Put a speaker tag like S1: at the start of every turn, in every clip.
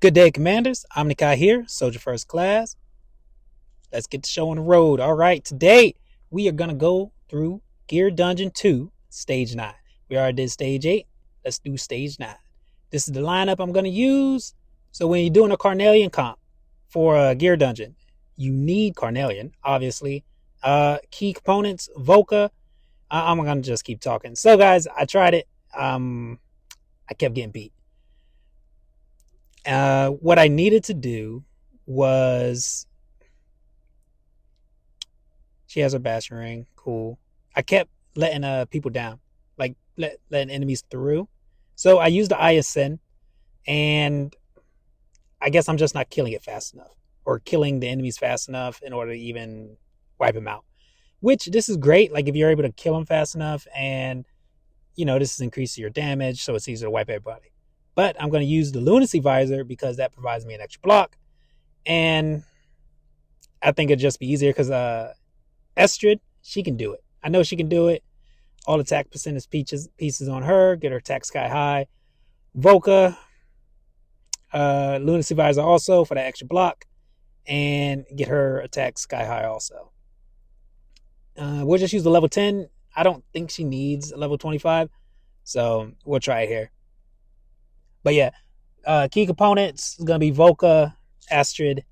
S1: Good day, Commanders. Omni Kai here, Soldier First Class. Let's get the show on the road. All right, today we are going to go through Gear Dungeon 2, Stage 9. We already did Stage 8. Let's do Stage 9. This is the lineup I'm going to use. So when you're doing a Carnelian comp for a Gear Dungeon, you need Carnelian, obviously. Key components, Volka. I'm going to just keep talking. So, guys, I tried it. I kept getting beat. What I needed to do was, she has her bashing ring, cool. I kept letting people down, like letting enemies through. So I used the ISN, and I guess I'm just not killing it fast enough, or killing the enemies fast enough in order to even wipe them out. Which, this is great, like if you're able to kill them fast enough, and this is increasing your damage, so it's easier to wipe everybody. But I'm going to use the Lunacy Visor because that provides me an extra block. And I think it'd just be easier because Estrid, she can do it. I know she can do it. All attack percentage pieces on her. Get her attack sky high. Volka, Lunacy Visor also for that extra block. And get her attack sky high also. We'll just use the level 10. I don't think she needs a level 25. So we'll try it here. But yeah, key components is going to be Volka, Astrid,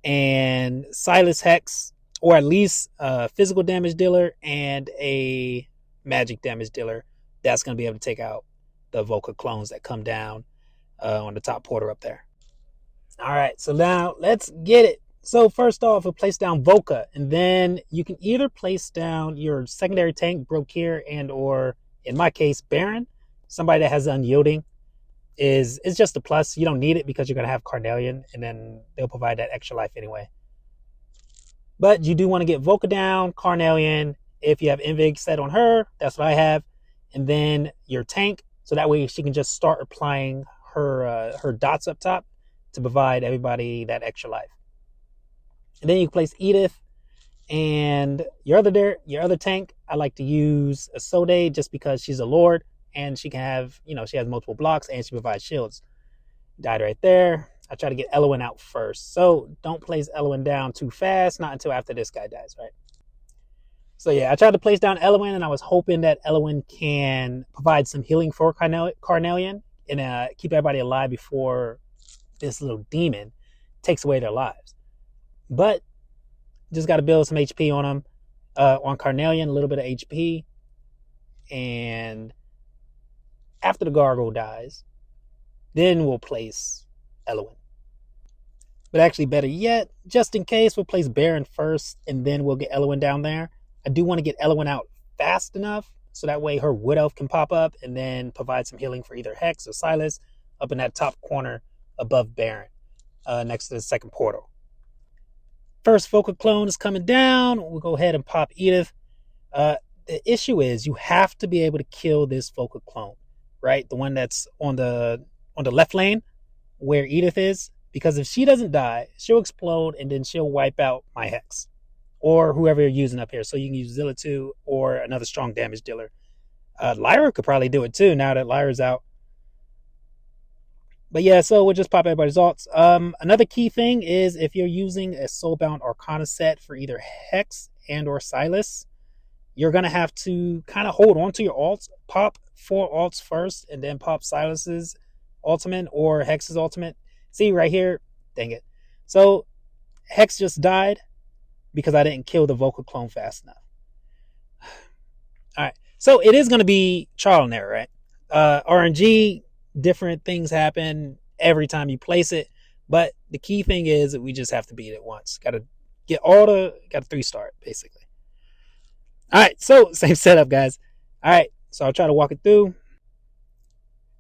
S1: and Silas Hex, or at least a physical damage dealer and a magic damage dealer. That's going to be able to take out the Volka clones that come down on the top portal up there. All right, so now let's get it. So first off, we'll place down Volka, and then you can either place down your secondary tank, Brokir, and or, in my case, Baron, somebody that has unyielding. It's just a plus. You don't need it because you're going to have Carnelian, and then they'll provide that extra life anyway. But you do want to get Volka down, Carnelian. If you have Invig set on her, that's what I have. And then your tank, so that way she can just start applying her dots up top to provide everybody that extra life. And then you place Edith and your other tank. I like to use a Sode just because she's a lord. And she can have, she has multiple blocks and she provides shields. Died right there. I try to get Elwyn out first. So don't place Elwyn down too fast. Not until after this guy dies, right? So yeah, I tried to place down Elwyn, and I was hoping that Elwyn can provide some healing for Carnelian and keep everybody alive before this little demon takes away their lives. But just got to build some HP on him. On Carnelian, a little bit of HP. And after the gargoyle dies, then we'll place Elwyn. But actually, better yet, just in case, we'll place Baron first, and then we'll get Elwyn down there. I do want to get Elwyn out fast enough, so that way her Wood Elf can pop up, and then provide some healing for either Hex or Silas up in that top corner above Baron, next to the second portal. First Volka clone is coming down. We'll go ahead and pop Edith. The issue is you have to be able to kill this Volka clone. Right, the one that's on the left lane where Edith is, because if she doesn't die, she'll explode and then she'll wipe out my Hex or whoever you're using up here. So you can use Zilla2 or another strong damage dealer. Lyra could probably do it too now that Lyra's out. But yeah, so we'll just pop everybody's alts. Another key thing is if you're using a Soulbound Arcana set for either Hex and or Silas, you're going to have to kind of hold on to your alts, pop 4 alts first, and then pop Silas's ultimate or Hex's ultimate. See right here? Dang it. So Hex just died because I didn't kill the Volka clone fast enough. All right. So it is going to be trial and error, right? RNG, different things happen every time you place it. But the key thing is that we just have to beat it once. Got to 3-star it, basically. All right, so same setup, guys. All right, so I'll try to walk it through.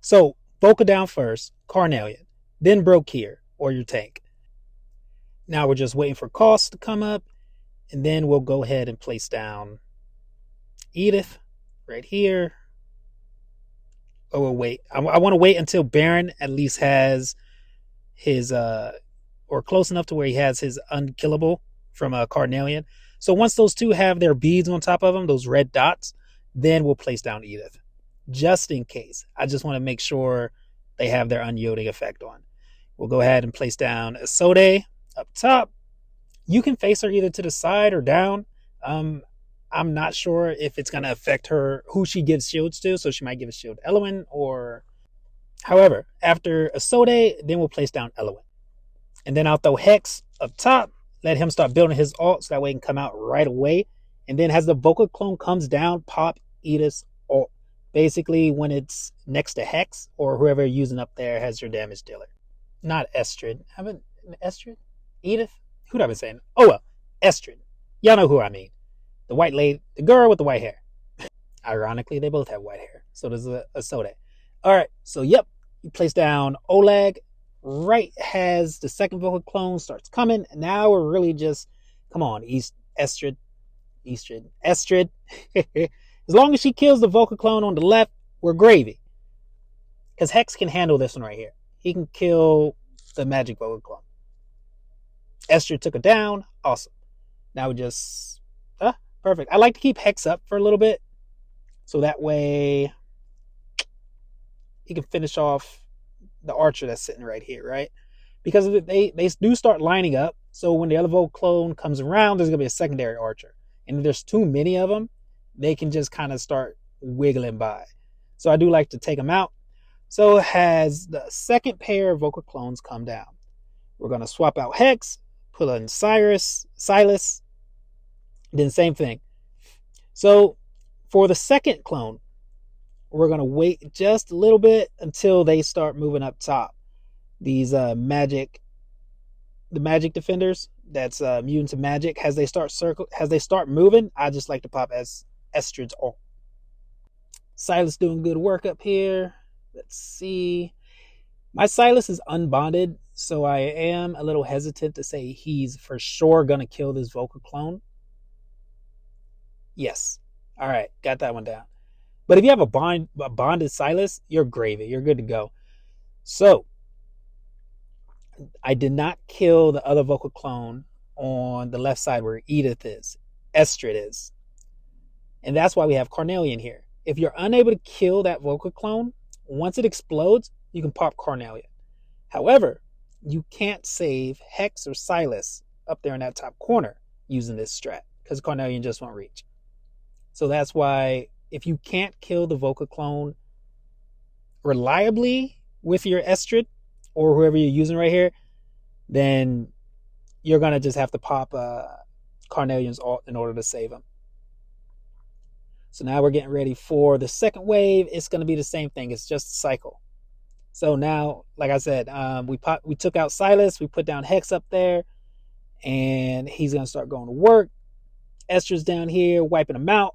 S1: So Volka down first, Carnelian, then Brokir, or your tank. Now we're just waiting for costs to come up, and then we'll go ahead and place down Edith right here. Oh, we'll wait. I want to wait until Baron at least has his, or close enough to where he has his unkillable from Carnelian. So once those two have their beads on top of them, those red dots, then we'll place down Edith. Just in case. I just want to make sure they have their unyielding effect on. We'll go ahead and place down Isote up top. You can face her either to the side or down. I'm not sure if it's going to affect her, who she gives shields to. So she might give a shield to Elwyn or... However, after Isote, then we'll place down Elwyn. And then I'll throw Hex up top. Let him start building his ult so that way he can come out right away. And then as the Volca clone comes down, pop Edith's ult. Basically, when it's next to Hex or whoever you're using up there has your damage dealer. Not Estrid. Haven't Estrid? Edith? Who'd I been saying? Oh well, Estrid. Y'all know who I mean. The white lady, the girl with the white hair. Ironically, they both have white hair. So does Isote. Alright, so yep. You place down Oleg. Right as the second Volca clone starts coming. Now we're really just, come on, Estrid. As long as she kills the Volca clone on the left, we're gravy. Because Hex can handle this one right here. He can kill the magic Volca clone. Estrid took it down. Awesome. Now we just... perfect. I like to keep Hex up for a little bit. So that way... he can finish off the archer that's sitting right here, right? Because they do start lining up. So when the other Volca clone comes around, there's going to be a secondary archer. And if there's too many of them, they can just kind of start wiggling by. So I do like to take them out. So as the second pair of Volca clones come down, we're going to swap out Hex, put in Silas, then same thing. So for the second clone, we're going to wait just a little bit until they start moving up top. These the magic defenders that's immune to magic, as they start moving, I just like to pop as Estrid's ult. Silas doing good work up here. Let's see. My Silas is unbonded, so I am a little hesitant to say he's for sure going to kill this Volca clone. Yes. All right, got that one down. But if you have a bonded Silas, you're gravy. You're good to go. So, I did not kill the other Volca clone on the left side where Edith is. Estrid is. And that's why we have Carnelian here. If you're unable to kill that Volca clone, once it explodes, you can pop Carnelian. However, you can't save Hex or Silas up there in that top corner using this strat, because Carnelian just won't reach. So that's why if you can't kill the Volca clone reliably with your Estrid or whoever you're using right here, then you're going to just have to pop Carnelian's ult in order to save him. So now we're getting ready for the second wave. It's going to be the same thing. It's just a cycle. So now, like I said, we took out Silas. We put down Hex up there. And he's going to start going to work. Estrid's down here wiping him out.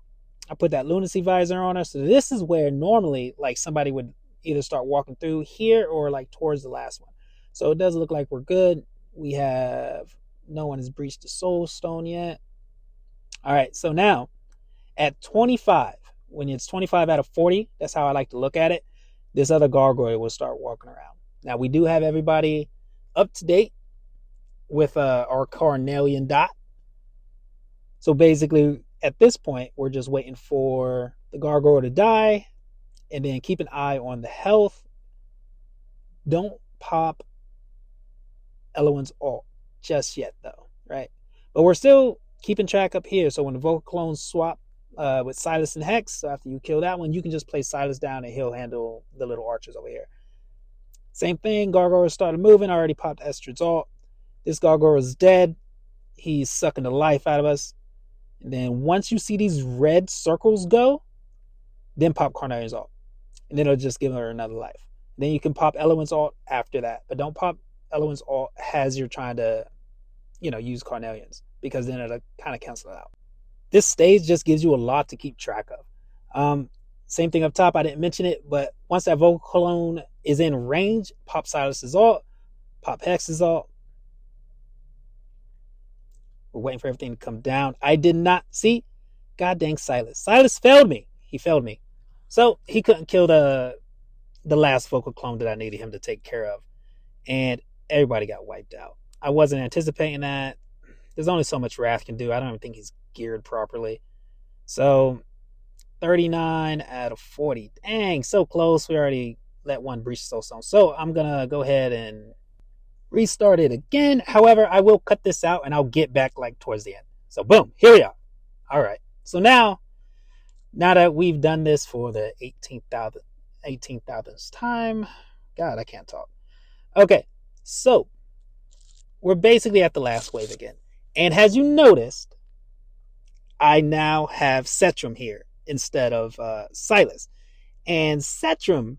S1: I put that lunacy visor on her. So this is where normally like somebody would either start walking through here or like towards the last one. So it does look like we're good. We have... no one has breached the soul stone yet. All right, so now at 25, when it's 25 out of 40, that's how I like to look at it, this other gargoyle will start walking around. Now, we do have everybody up to date with our Carnelian dot. So basically, at this point, we're just waiting for the gargoyle to die and then keep an eye on the health. Don't pop Elwyn's ult just yet, though, right? But we're still keeping track up here. So when the Volca clones swap with Silas and Hex, so after you kill that one, you can just place Silas down and he'll handle the little archers over here. Same thing, Gargoyle started moving. I already popped Estrid's ult. This Gargoyle is dead. He's sucking the life out of us. And then once you see these red circles go, then pop Carnelian's ult. And then it'll just give her another life. Then you can pop Elwyn's ult after that. But don't pop Elwyn's ult as you're trying to, use Carnelian's, because then it'll kind of cancel it out. This stage just gives you a lot to keep track of. Same thing up top. I didn't mention it, but once that Volca clone is in range, pop Silas's ult, pop Hex's ult. We're waiting for everything to come down. I did not see. God dang Silas. Silas failed me. He failed me. So he couldn't kill the last Volca clone that I needed him to take care of. And everybody got wiped out. I wasn't anticipating that. There's only so much Wrath can do. I don't even think he's geared properly. So 39 out of 40. Dang, so close. We already let one breach the soul stone. So I'm going to go ahead and Restart it again. However, I will cut this out and I'll get back like towards the end. So boom, here we are. All right. So now that we've done this for the 18,000th time, God, I can't talk. Okay, so we're basically at the last wave again. And as you noticed, I now have Cetrum here instead of Silas. And Cetrum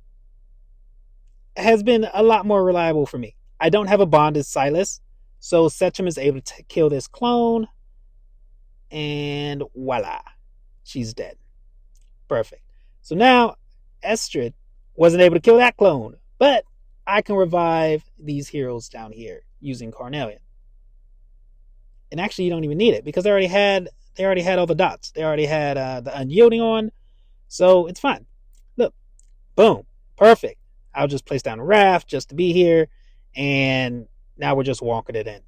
S1: has been a lot more reliable for me. I don't have a bonded Silas, so Cetrum is able to kill this clone. And voila, she's dead. Perfect. So now Estrid wasn't able to kill that clone, but I can revive these heroes down here using Carnelian. And actually, you don't even need it because they already had all the dots. They already had the unyielding on, so it's fine. Look, boom, perfect. I'll just place down a raft just to be here, and now we're just walking it in.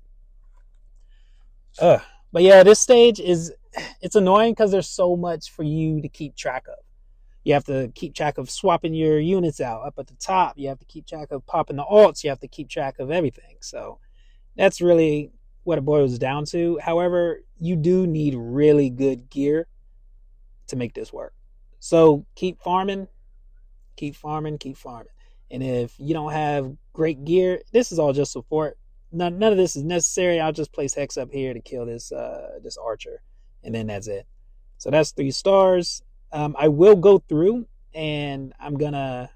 S1: But yeah, this stage it's annoying because there's so much for you to keep track of. You have to keep track of swapping your units out up at the top. You have to keep track of popping the alts. You have to keep track of everything. So that's really what it boils down to. However, you do need really good gear to make this work. So keep farming. And if you don't have great gear, this is all just support. None of this is necessary. I'll just place Hex up here to kill this archer, and then that's it. So that's 3 stars. I will go through and I'm gonna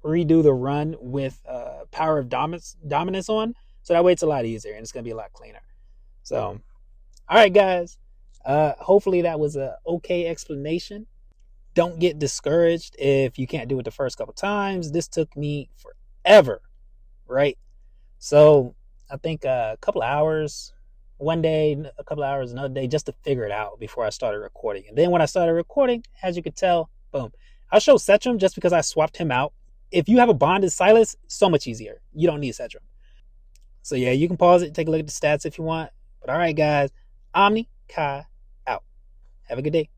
S1: redo the run with Power of Dominance on, so that way it's a lot easier and it's gonna be a lot cleaner. So, all right, guys. Hopefully that was a okay explanation. Don't get discouraged if you can't do it the first couple times. This took me forever, right? So I think a couple hours one day, a couple hours another day, just to figure it out before I started recording. And then when I started recording, as you could tell, boom. I'll show Cetrum just because I swapped him out. If you have a bonded Silas, so much easier. You don't need Cetrum. So yeah, you can pause it, take a look at the stats if you want. But all right, guys, Omni Kai out. Have a good day.